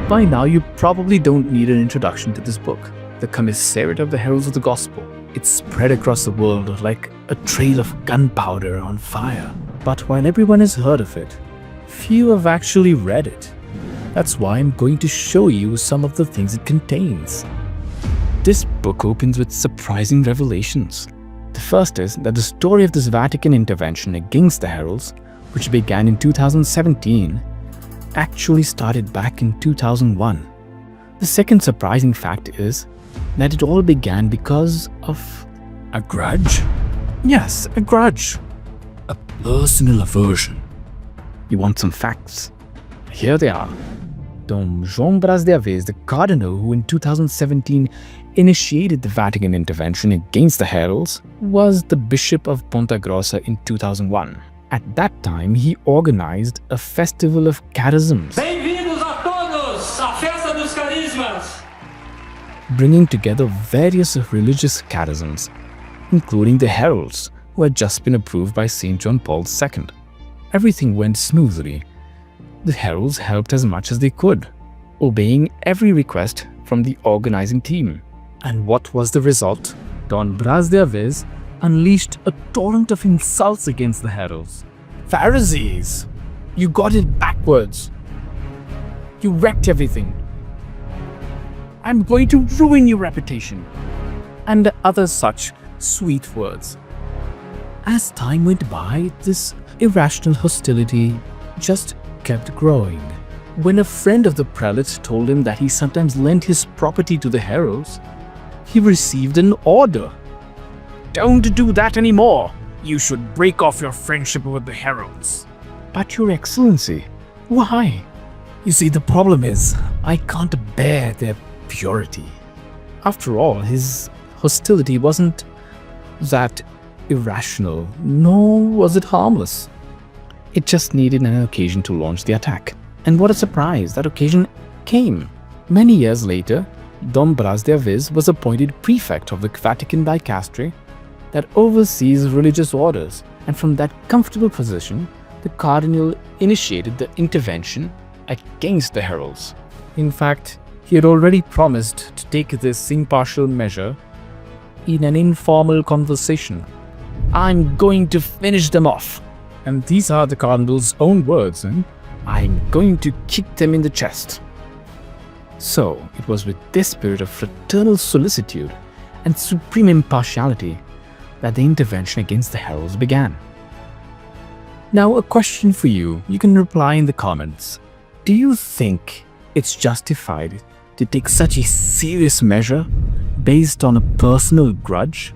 By now, you probably don't need an introduction to this book, the Commissariat of the Heralds of the Gospel. It's spread across the world like a trail of gunpowder on fire. But while everyone has heard of it, few have actually read it. That's why I'm going to show you some of the things it contains. This book opens with surprising revelations. The first is that the story of this Vatican intervention against the Heralds, which began in 2017, actually started back in 2001. The second surprising fact is that it all began because of a grudge. Yes, a grudge. A personal aversion. You want some facts? Here they are. Dom João Braz de Aviz, the Cardinal who in 2017 initiated the Vatican intervention against the Heralds, was the Bishop of Ponta Grossa in 2001. At that time, he organized a festival of charisms. Bem-vindos a todos à festa dos carismas! Bringing together various religious charisms, including the Heralds, who had just been approved by St. John Paul II. Everything went smoothly. The Heralds helped as much as they could, obeying every request from the organizing team. And what was the result? Don Braz de Aviz unleashed a torrent of insults against the Heralds. Pharisees! You got it backwards. You wrecked everything. I'm going to ruin your reputation. And other such sweet words. As time went by, this irrational hostility just kept growing. When a friend of the prelate told him that he sometimes lent his property to the Heralds, he received an order. Don't do that anymore. You should break off your friendship with the Heralds. But Your Excellency, why? You see, the problem is, I can't bear their purity. After all, his hostility wasn't that irrational, nor was it harmless. It just needed an occasion to launch the attack. And what a surprise, that occasion came. Many years later, Dom Braz de Aviz was appointed prefect of the Vatican dicastery that oversees religious orders, and from that comfortable position, the Cardinal initiated the intervention against the Heralds. In fact, he had already promised to take this impartial measure in an informal conversation. I'm going to finish them off. And these are the Cardinal's own words, I'm going to kick them in the chest. So, it was with this spirit of fraternal solicitude and supreme impartiality that the intervention against the Heralds began. Now, a question for you. You can reply in the comments. Do you think it's justified to take such a serious measure based on a personal grudge?